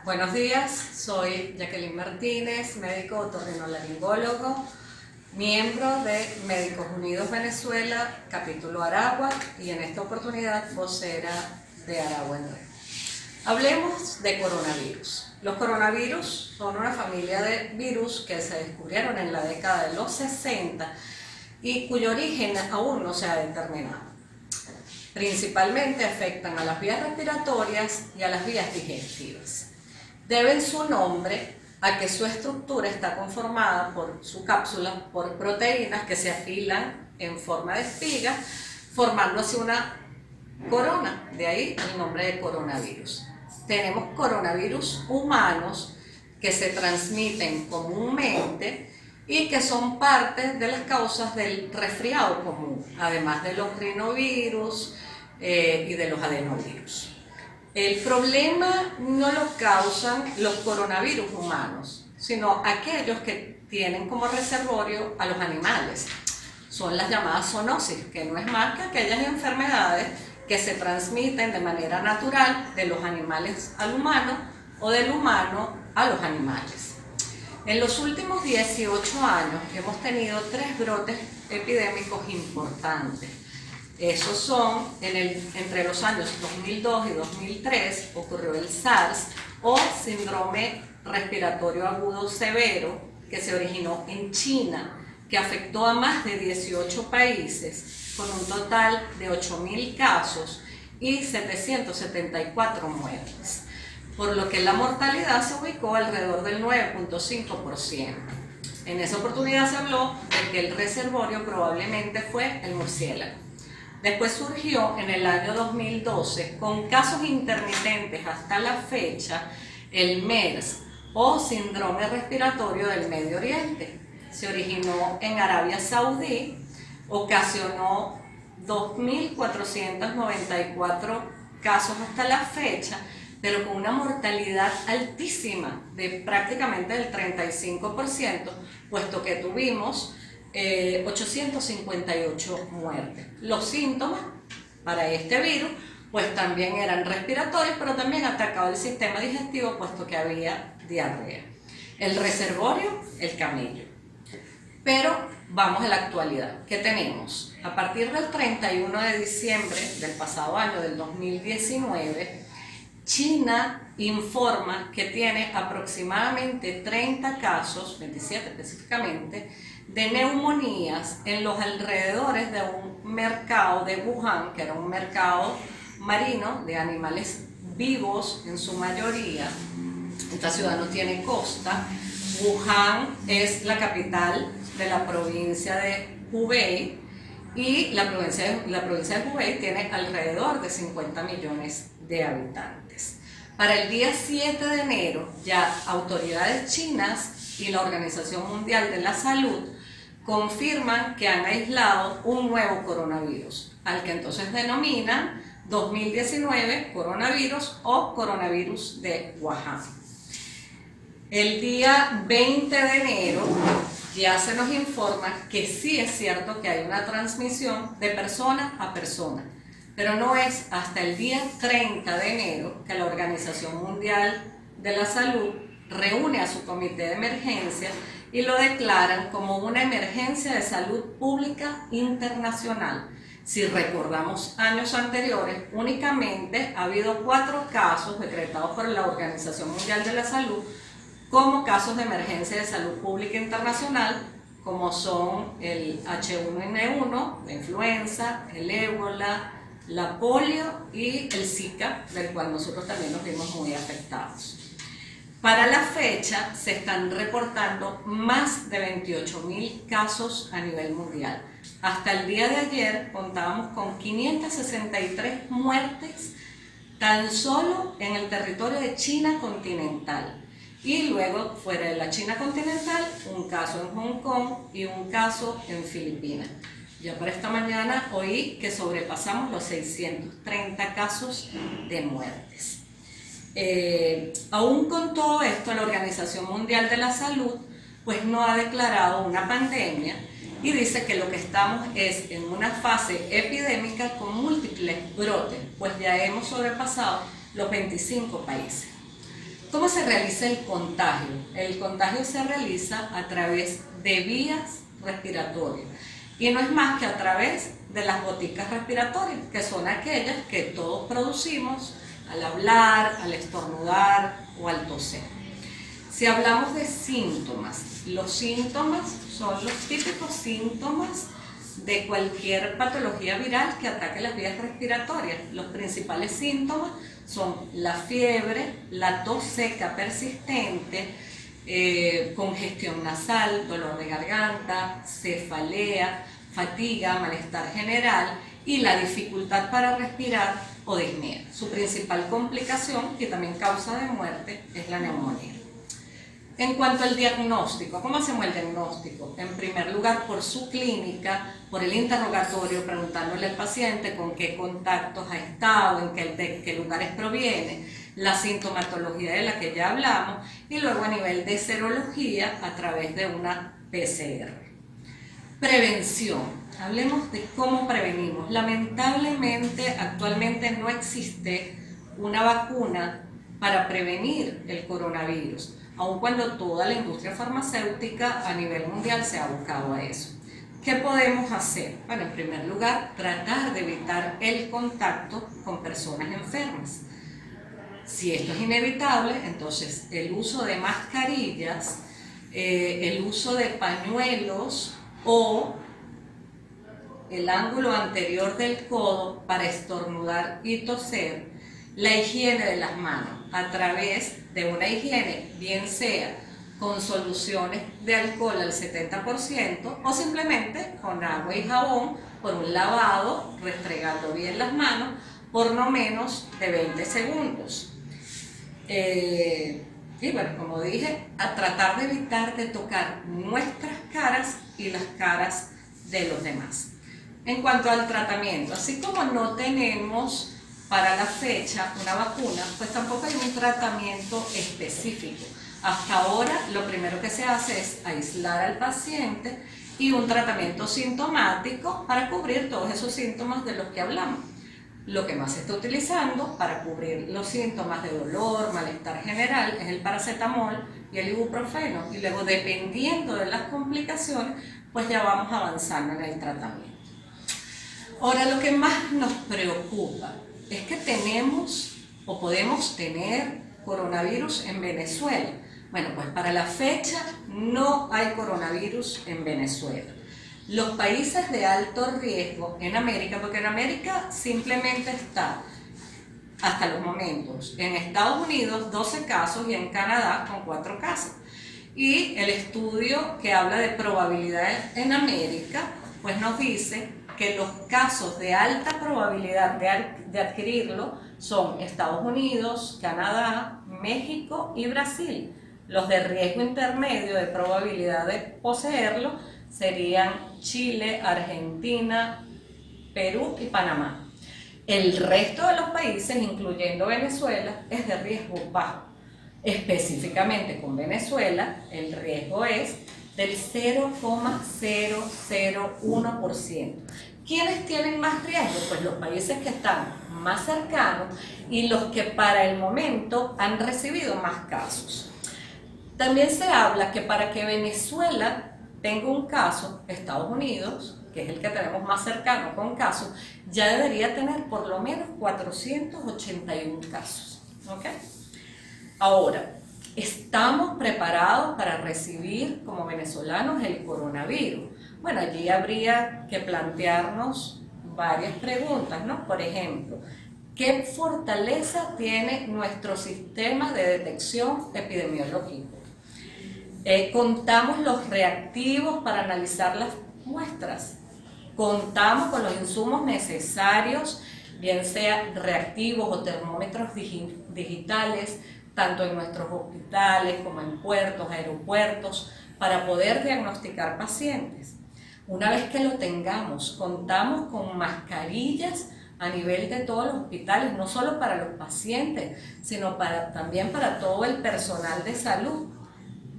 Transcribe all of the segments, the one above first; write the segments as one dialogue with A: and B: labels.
A: Buenos días, soy Jacqueline Martínez, médico otorrinolaringólogo, miembro de Médicos Unidos Venezuela, capítulo Aragua, y en esta oportunidad vocera de Aragua en Red. Hablemos de coronavirus. Los coronavirus son una familia de virus que se descubrieron en la década de los 60 y cuyo origen aún no se ha determinado. Principalmente afectan a las vías respiratorias y a las vías digestivas. Deben su nombre a que su estructura está conformada por su cápsula, por proteínas que se afilan en forma de espiga, formando así una corona, de ahí el nombre de coronavirus. Tenemos coronavirus humanos que se transmiten comúnmente y que son parte de las causas del resfriado común, además de los rinovirus y de los adenovirus. El problema no lo causan los coronavirus humanos, sino aquellos que tienen como reservorio a los animales. Son las llamadas zoonosis, que no es más que aquellas enfermedades que se transmiten de manera natural de los animales al humano o del humano a los animales. En los últimos 18 años hemos tenido 3 brotes epidémicos importantes. Esos son, entre los años 2002 y 2003 ocurrió el SARS o síndrome respiratorio agudo severo, que se originó en China, que afectó a más de 18 países con un total de 8.000 casos y 774 muertes, por lo que la mortalidad se ubicó alrededor del 9.5%. En esa oportunidad se habló de que el reservorio probablemente fue el murciélago. Después surgió en el año 2012, con casos intermitentes hasta la fecha, el MERS o síndrome respiratorio del Medio Oriente. Se originó en Arabia Saudí, ocasionó 2.494 casos hasta la fecha, pero con una mortalidad altísima de prácticamente del 35%, puesto que tuvimos 858 muertes. Los síntomas para este virus pues también eran respiratorios, pero también atacaba el sistema digestivo, puesto que había diarrea. El reservorio, el camello. Pero vamos a la actualidad. ¿Qué tenemos? A partir del 31 de diciembre del pasado año, del 2019, China informa que tiene aproximadamente 30 casos, 27 específicamente, de neumonías en los alrededores de un mercado de Wuhan, que era un mercado marino de animales vivos en su mayoría. Esta ciudad no tiene costa. Wuhan es la capital de la provincia de Hubei y la provincia de Hubei tiene alrededor de 50 millones de habitantes. Para el día 7 de enero, ya autoridades chinas y la Organización Mundial de la Salud confirman que han aislado un nuevo coronavirus, al que entonces denominan 2019 coronavirus o coronavirus de Wuhan. El día 20 de enero ya se nos informa que sí es cierto que hay una transmisión de persona a persona, pero no es hasta el día 30 de enero que la Organización Mundial de la Salud reúne a su comité de emergencia y lo declaran como una emergencia de salud pública internacional. Si recordamos años anteriores, únicamente ha habido 4 casos decretados por la Organización Mundial de la Salud como casos de emergencia de salud pública internacional, como son el H1N1, la influenza, el ébola, la polio y el Zika, del cual nosotros también nos vimos muy afectados. Para la fecha se están reportando más de 28.000 casos a nivel mundial. Hasta el día de ayer contábamos con 563 muertes tan solo en el territorio de China continental. Y luego, fuera de la China continental, un caso en Hong Kong y un caso en Filipinas. Ya para esta mañana oí que sobrepasamos los 630 casos de muertes. Aún con todo esto, la Organización Mundial de la Salud pues no ha declarado una pandemia y dice que lo que estamos es en una fase epidémica con múltiples brotes, pues ya hemos sobrepasado los 25 países. ¿Cómo se realiza el contagio? El contagio se realiza a través de vías respiratorias y no es más que a través de las goticas respiratorias, que son aquellas que todos producimos al hablar, al estornudar o al toser. Si hablamos de síntomas, los síntomas son los típicos síntomas de cualquier patología viral que ataque las vías respiratorias. Los principales síntomas son la fiebre, la tos seca persistente, congestión nasal, dolor de garganta, cefalea, fatiga, malestar general y la dificultad para respirar o disnea. Su principal complicación, que también causa de muerte, es la neumonía. En cuanto al diagnóstico, ¿cómo hacemos el diagnóstico? En primer lugar, por su clínica, por el interrogatorio, preguntándole al paciente con qué contactos ha estado, de qué lugares proviene, la sintomatología de la que ya hablamos, y luego a nivel de serología a través de una PCR. Prevención. Hablemos de cómo prevenimos. Lamentablemente, actualmente no existe una vacuna para prevenir el coronavirus, aun cuando toda la industria farmacéutica a nivel mundial se ha buscado a eso. ¿Qué podemos hacer? Bueno, en primer lugar, tratar de evitar el contacto con personas enfermas. Si esto es inevitable, entonces el uso de mascarillas, el uso de pañuelos o el ángulo anterior del codo para estornudar y toser, la higiene de las manos a través de una higiene, bien sea con soluciones de alcohol al 70% o simplemente con agua y jabón por un lavado, restregando bien las manos por no menos de 20 segundos. Y bueno, como dije, a tratar de evitar de tocar nuestras caras y las caras de los demás. En cuanto al tratamiento, así como no tenemos para la fecha una vacuna, pues tampoco hay un tratamiento específico. Hasta ahora lo primero que se hace es aislar al paciente y un tratamiento sintomático para cubrir todos esos síntomas de los que hablamos. Lo que más se está utilizando para cubrir los síntomas de dolor, malestar general, es el paracetamol y el ibuprofeno. Y luego, dependiendo de las complicaciones, pues ya vamos avanzando en el tratamiento. Ahora, lo que más nos preocupa es que tenemos o podemos tener coronavirus en Venezuela. Bueno, pues para la fecha no hay coronavirus en Venezuela. Los países de alto riesgo en América, porque en América simplemente está, hasta los momentos, en Estados Unidos 12 casos y en Canadá con 4 casos. Y el estudio que habla de probabilidad en América, pues nos dice que los casos de alta probabilidad de adquirirlo son Estados Unidos, Canadá, México y Brasil. Los de riesgo intermedio de probabilidad de poseerlo serían Chile, Argentina, Perú y Panamá. El resto de los países, incluyendo Venezuela, es de riesgo bajo. Específicamente con Venezuela, el riesgo es del 0,001%. ¿Quiénes tienen más riesgo? Pues los países que están más cercanos y los que para el momento han recibido más casos. También se habla que para que Venezuela tenga un caso, Estados Unidos, que es el que tenemos más cercano con casos, ya debería tener por lo menos 481 casos. ¿Okay? Ahora, ¿estamos preparados para recibir como venezolanos el coronavirus? Bueno, allí habría que plantearnos varias preguntas, ¿no? Por ejemplo, ¿qué fortaleza tiene nuestro sistema de detección epidemiológico? ¿Contamos los reactivos para analizar las muestras? ¿Contamos con los insumos necesarios, bien sea reactivos o termómetros digitales, tanto en nuestros hospitales como en puertos, aeropuertos, para poder diagnosticar pacientes? Una vez que lo tengamos, contamos con mascarillas a nivel de todos los hospitales, no solo para los pacientes, sino también para todo el personal de salud.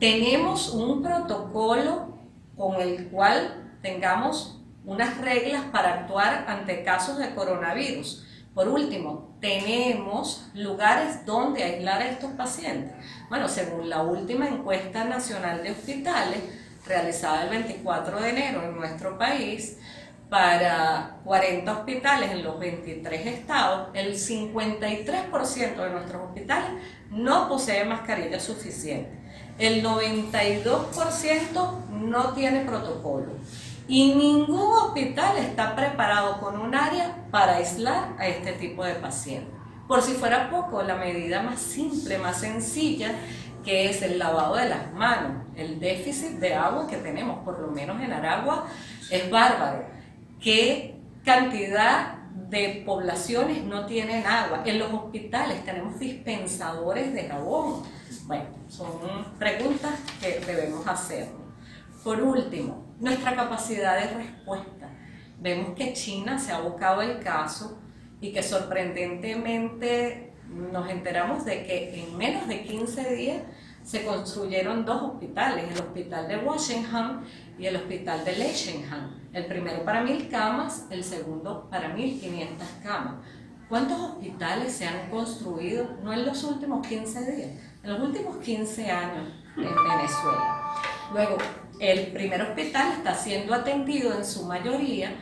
A: Tenemos un protocolo con el cual tengamos unas reglas para actuar ante casos de coronavirus. Por último, tenemos lugares donde aislar a estos pacientes. Bueno, según la última encuesta nacional de hospitales, realizada el 24 de enero en nuestro país, para 40 hospitales en los 23 estados, el 53% de nuestros hospitales no posee mascarilla suficiente. El 92% no tiene protocolo. Y ningún hospital está preparado con un área para aislar a este tipo de pacientes. Por si fuera poco, la medida más simple, más sencilla, que es el lavado de las manos. El déficit de agua que tenemos, por lo menos en Aragua, es bárbaro. ¿Qué cantidad de poblaciones no tienen agua? En los hospitales tenemos dispensadores de jabón. Bueno, son preguntas que debemos hacernos. Por último, nuestra capacidad de respuesta. Vemos que China se ha abocado el caso y que sorprendentemente nos enteramos de que en menos de 15 días se construyeron 2 hospitales, el hospital de Washington y el hospital de Leichenham. El primero para 1000 camas, el segundo para 1500 camas. ¿Cuántos hospitales se han construido? No en los últimos 15 días, en los últimos 15 años en Venezuela. Luego, el primer hospital está siendo atendido en su mayoría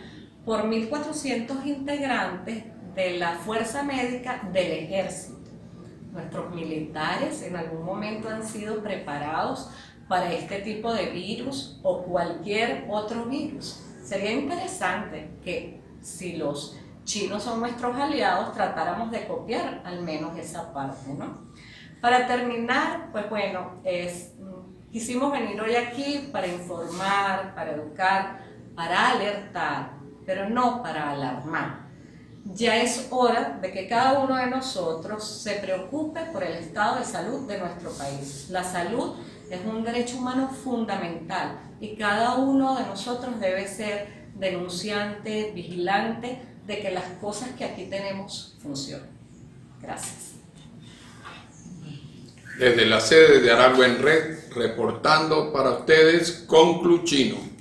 A: por 1.400 integrantes de la Fuerza Médica del Ejército. Nuestros militares en algún momento han sido preparados para este tipo de virus o cualquier otro virus. Sería interesante que si los chinos son nuestros aliados, tratáramos de copiar al menos esa parte, ¿no? Para terminar, pues bueno, quisimos venir hoy aquí para informar, para educar, para alertar, pero no para alarmar. Ya es hora de que cada uno de nosotros se preocupe por el estado de salud de nuestro país. La salud es un derecho humano fundamental y cada uno de nosotros debe ser denunciante, vigilante de que las cosas que aquí tenemos funcionen. Gracias.
B: Desde la sede de Aragua en Red, reportando para ustedes Concluchino.